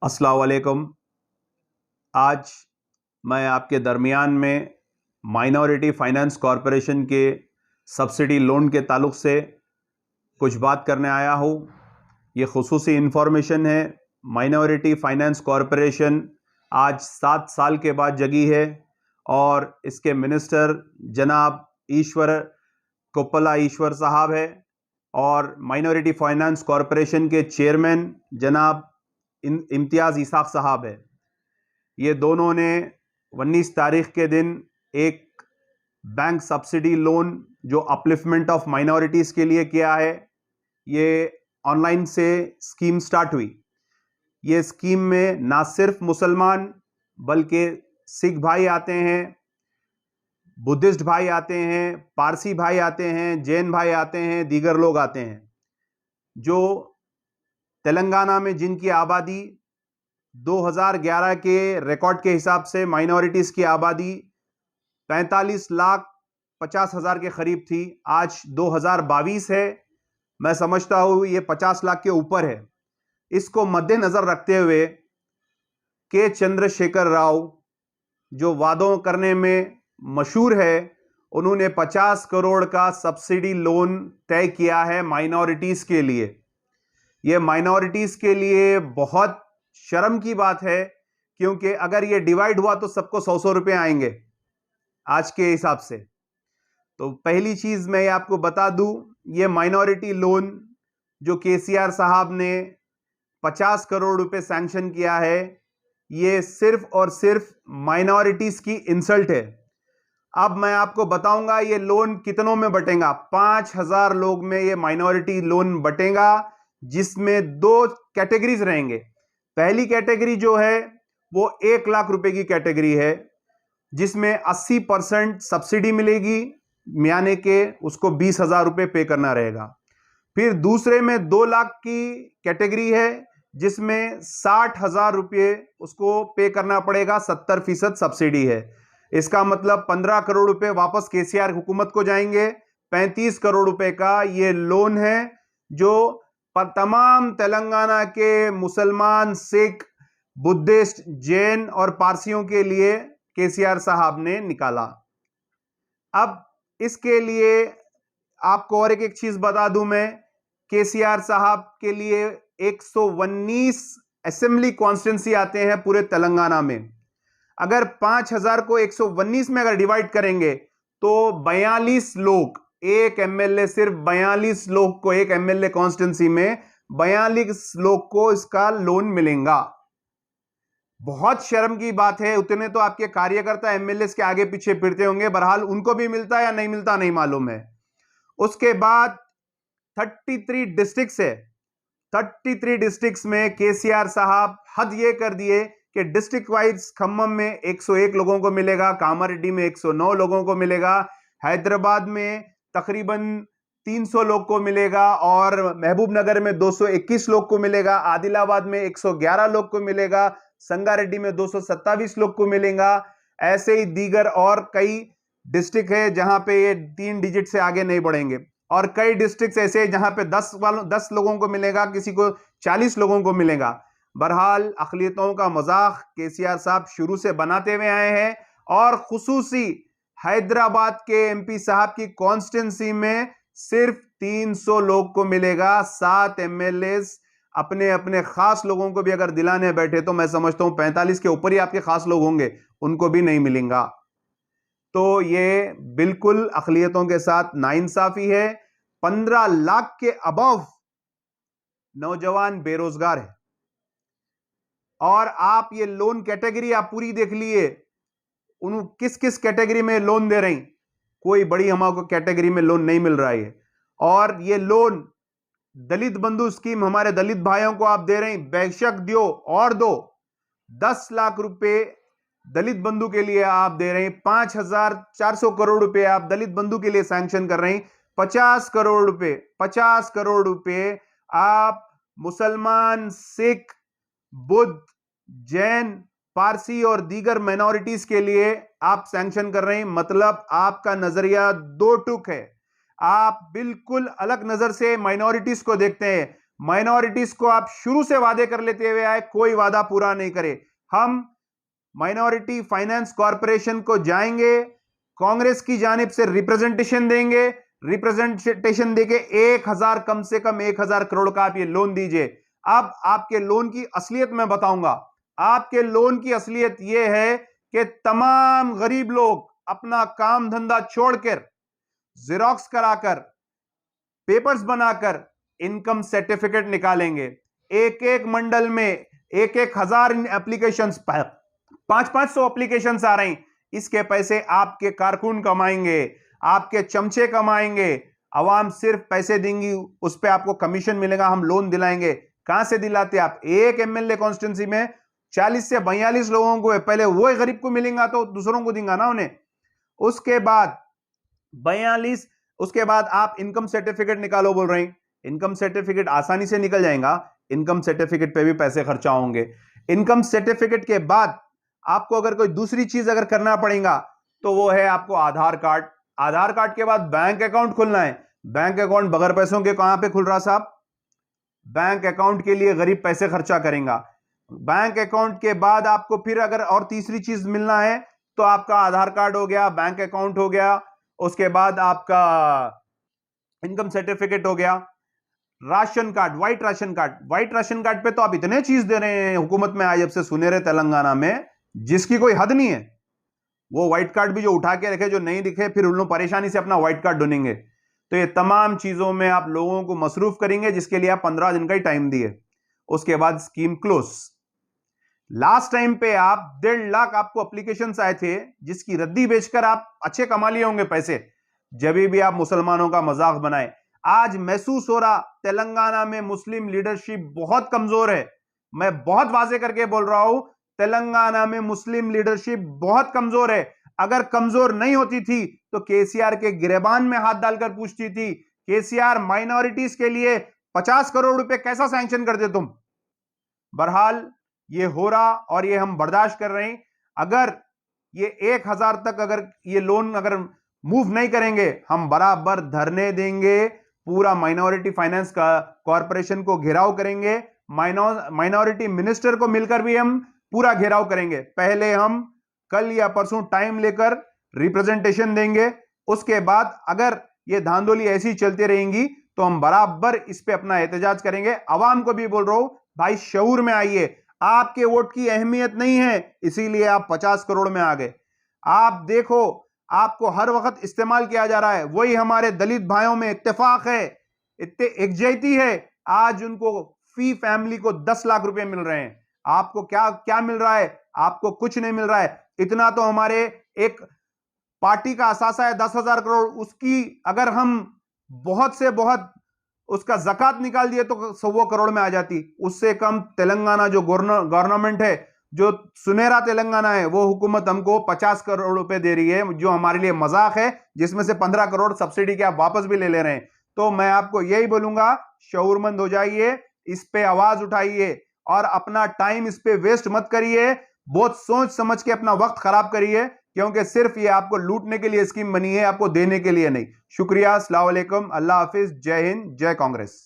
अस्सलाम वालेकुम। आज मैं आपके दरमियान में माइनॉरिटी फाइनेंस कॉरपोरेशन के सब्सिडी लोन के ताल्लुक से कुछ बात करने आया हूँ। ये खुसूसी इन्फॉर्मेशन है। माइनॉरिटी फाइनेंस कॉरपोरेशन आज 7 साल के बाद जगी है और इसके मिनिस्टर जनाब ईश्वर कोप्पला ईश्वर साहब है और माइनॉरिटी फाइनेंस कॉरपोरेशन के चेयरमैन जनाब इम्तियाज़ इसाक साहब है। ये दोनों ने 19 तारीख के दिन एक बैंक सब्सिडी लोन जो अपलिफ्टमेंट ऑफ माइनॉरिटीज़ के लिए किया है। ये ऑनलाइन से स्कीम स्टार्ट हुई। ये स्कीम में ना सिर्फ मुसलमान बल्कि सिख भाई आते हैं, बुद्धिस्ट भाई आते हैं, पारसी भाई आते हैं, जैन भाई आते हैं, दीगर लोग आते हैं। जो तेलंगाना में जिनकी आबादी 2011 के रिकॉर्ड के हिसाब से माइनॉरिटीज़ की आबादी 45,50,000 के करीब थी, आज 2022 है। मैं समझता हूँ ये 50 लाख के ऊपर है। इसको मद्देनज़र रखते हुए के चंद्रशेखर राव जो वादों करने में मशहूर है, उन्होंने 50 करोड़ का सब्सिडी लोन तय किया है माइनॉरिटीज़ के लिए। ये माइनॉरिटीज़ के लिए बहुत शर्म की बात है, क्योंकि अगर ये डिवाइड हुआ तो सबको 100-100 रुपए आएंगे आज के हिसाब से। तो पहली चीज मैं आपको बता दूं, ये माइनॉरिटी लोन जो केसीआर साहब ने 50 करोड़ रुपए सैंक्शन किया है, ये सिर्फ और सिर्फ माइनॉरिटीज की इंसल्ट है। अब मैं आपको बताऊंगा ये लोन कितनों में बटेगा। 5,000 लोग में ये माइनॉरिटी लोन बटेगा, जिसमें 2 कैटेगरीज रहेंगे। पहली कैटेगरी जो है वो 1 लाख रुपए की कैटेगरी है, जिसमें 80% सब्सिडी मिलेगी, यानी कि उसको 20,000 रुपए पे करना रहेगा। फिर दूसरे में 2 लाख की कैटेगरी है, जिसमें 60,000 रुपये उसको पे करना पड़ेगा, 70% सब्सिडी है। इसका मतलब 15 करोड़ रुपए वापस केसीआर हुकूमत को जाएंगे। 35 करोड़ रुपए का ये लोन है जो तमाम तेलंगाना के मुसलमान, सिख, बुद्धिस्ट, जैन और पारसियों के लिए केसीआर साहब ने निकाला। अब इसके लिए आपको और एक चीज बता दूं मैं, केसीआर साहब के लिए 119 असेंबली कॉन्स्टिट्यूंसी आते हैं पूरे तेलंगाना में। अगर 5,000 को 119 में अगर डिवाइड करेंगे तो 42 लोग, एक एमएलए, सिर्फ 42 लोग को, एक एमएलए कॉन्स्टिट्यूंसी में 42 लोग को इसका लोन मिलेगा। बहुत शर्म की बात है। उतने तो आपके कार्यकर्ता एमएलए के आगे पीछे फिरते होंगे, बहरहाल उनको भी मिलता है या नहीं मिलता नहीं मालूम है। उसके बाद 33 डिस्ट्रिक्ट्स है। 33 डिस्ट्रिक्ट्स में केसीआर साहब हद ये कर दिए कि डिस्ट्रिक्ट वाइज खम्मम में 101 लोगों को मिलेगा, कामारेड्डी में 109 लोगों को मिलेगा, हैदराबाद में तकरीबन 300 लोग को मिलेगा और महबूब नगर में 221 लोग को मिलेगा, आदिलाबाद में 111 लोग को मिलेगा, संगारेड्डी में 227 लोग को मिलेगा। ऐसे ही दीगर और कई डिस्ट्रिक्ट है जहां पे ये 3 डिजिट से आगे नहीं बढ़ेंगे, और कई डिस्ट्रिक्ट ऐसे हैं जहां पे 10 लोगों को मिलेगा, किसी को 40 लोगों को मिलेगा। बहरहाल अक़लियतों का मजाक केसीआर साहब शुरू से बनाते हुए आए हैं, और खुसूसी हैदराबाद के एमपी साहब की कॉन्स्टिट्यूंसी में सिर्फ 300 लोग को मिलेगा। 7 एमएलए अपने अपने खास लोगों को भी अगर दिलाने बैठे तो मैं समझता हूं 45 के ऊपर ही आपके खास लोग होंगे, उनको भी नहीं मिलेगा। तो ये बिल्कुल अक़लियतों के साथ नाइंसाफी है। 15 लाख के अबव नौजवान बेरोजगार है, और आप ये लोन कैटेगरी आप पूरी देख लिए, उन किस किस कैटेगरी में लोन दे रही, कोई बड़ी हमको कैटेगरी में लोन नहीं मिल रहा है। और ये लोन दलित बंधु स्कीम हमारे दलित भाइयों को आप दे रहे हैं, बेशक दियो और दो। 10 लाख रुपए दलित बंधु के लिए आप दे रहे हैं, 5,400 करोड़ रुपए आप दलित बंधु के लिए सैंक्शन कर रहे हैं। 50 करोड़ रुपए, 50 करोड़ रुपए आप मुसलमान, सिख, बुद्ध, जैन, पारसी और दीगर माइनॉरिटीज के लिए आप सैंक्शन कर रहे हैं। मतलब आपका नजरिया दो टुक है। आप बिल्कुल अलग नजर से माइनॉरिटीज को देखते हैं। माइनॉरिटीज को आप शुरू से वादे कर लेते हुए आए, कोई वादा पूरा नहीं करे। हम माइनॉरिटी फाइनेंस कॉरपोरेशन को जाएंगे, कांग्रेस की जानिब से रिप्रेजेंटेशन देंगे, रिप्रेजेंटेशन देके 1000 कम से कम 1000 करोड़ का आप ये लोन दीजिए। अब आपके लोन की असलियत मैं बताऊंगा। आपके लोन की असलियत यह है कि तमाम गरीब लोग अपना काम धंधा छोड़कर, जेरोक्स कराकर, पेपर्स बनाकर इनकम सर्टिफिकेट निकालेंगे। एक एक मंडल में एक एक हजार एप्लीकेशंस, 500 एप्लीकेशंस आ रही। इसके पैसे आपके कारकुन कमाएंगे, आपके चमचे कमाएंगे। अवाम सिर्फ पैसे देंगी, उस पर आपको कमीशन मिलेगा, हम लोन दिलाएंगे। कहां से दिलाते आप? एक एमएलए कॉन्स्टिट्यूंसी में 40 से 42 लोगों को है, पहले वो गरीब को मिलेगा तो दूसरों को देंगे ना उन्हें। उसके बाद 42, उसके बाद आप इनकम सर्टिफिकेट निकालो बोल रहे हैं। इनकम सर्टिफिकेट आसानी से निकल जाएगा, इनकम सर्टिफिकेट पे भी पैसे खर्चा होंगे। इनकम सर्टिफिकेट के बाद आपको अगर कोई दूसरी चीज अगर करना पड़ेगा तो वो है आपको आधार कार्ड। आधार कार्ड के बाद बैंक अकाउंट खुलना है। बैंक अकाउंट बगैर पैसों के कहां पे खुल रहा साहब? बैंक अकाउंट के लिए गरीब पैसे खर्चा करेगा। बैंक अकाउंट के बाद आपको फिर अगर और तीसरी चीज मिलना है तो आपका आधार कार्ड हो गया, बैंक अकाउंट हो गया, उसके बाद आपका इनकम सर्टिफिकेट हो गया, ration card, white ration card. White ration card पे तो आप इतने चीज दे रहे हैं हुकूमत में आज जब से सुनहरे तेलंगाना में, जिसकी कोई हद नहीं है। वो व्हाइट कार्ड भी जो उठा के रखे, जो नहीं दिखे, फिर उन लोग परेशानी से अपना व्हाइट कार्ड ढूंढेंगे। तो ये तमाम चीजों में आप लोगों को मसरूफ करेंगे, जिसके लिए आप 15 दिन का ही टाइम दिए। उसके बाद स्कीम क्लोज। लास्ट टाइम पे आप 1.5 लाख आपको एप्लीकेशन आए थे, जिसकी रद्दी बेचकर आप अच्छे कमा लिए होंगे पैसे, जब भी आप मुसलमानों का मजाक बनाए। आज महसूस हो रहा तेलंगाना में मुस्लिम लीडरशिप बहुत कमजोर है। मैं बहुत वाजे करके बोल रहा हूं, तेलंगाना में मुस्लिम लीडरशिप बहुत कमजोर है। अगर कमजोर नहीं होती थी तो केसीआर के गिरेबान में हाथ डालकर पूछती थी, केसीआर माइनॉरिटीज के लिए 50 करोड़ रुपए कैसा सैंक्शन करते तुम? बहरहाल ये हो रहा और ये हम बर्दाश्त कर रहे हैं। अगर ये 1000 तक अगर ये लोन अगर मूव नहीं करेंगे, हम बराबर धरने देंगे, पूरा माइनॉरिटी फाइनेंस का कॉरपोरेशन को घेराव करेंगे, माइनॉरिटी मिनिस्टर को मिलकर भी हम पूरा घेराव करेंगे। पहले हम कल या परसों टाइम लेकर रिप्रेजेंटेशन देंगे, उसके बाद अगर ये धांधली ऐसी चलती रहेंगी तो हम बराबर इस पे अपना एहतजाज करेंगे। अवाम को भी बोल रहा हूं, भाई शऊर में आइए। आपके वोट की अहमियत नहीं है, इसीलिए आप 50 करोड़ में आ गए। आप देखो, आपको हर वक्त इस्तेमाल किया जा रहा है। वही हमारे दलित भाइयों में इत्तेफाक है, इतने एकजुटती है, आज उनको फी फैमिली को 10 लाख रुपए मिल रहे हैं। आपको क्या क्या मिल रहा है? आपको कुछ नहीं मिल रहा है। इतना तो हमारे एक पार्टी का असासा है 10,000 करोड़, उसकी अगर हम बहुत से बहुत उसका जकात निकाल दिए तो 100 करोड़ में आ जाती। उससे कम तेलंगाना जो गवर्नमेंट है, जो सुनहरा तेलंगाना है, वो हुकूमत हमको 50 करोड़ रुपए दे रही है, जो हमारे लिए मजाक है, जिसमें से 15 करोड़ सब्सिडी के आप वापस भी ले रहे हैं। तो मैं आपको यही बोलूंगा, शऊरमंद हो जाइए, इस पे आवाज उठाइए और अपना टाइम इस पे वेस्ट मत करिए। बहुत सोच समझ के अपना वक्त खराब करिए, क्योंकि सिर्फ ये आपको लूटने के लिए स्कीम बनी है, आपको देने के लिए नहीं। शुक्रिया, अस्सलाम वालेकुम, अल्लाह हाफिज, जय हिंद, जय कांग्रेस।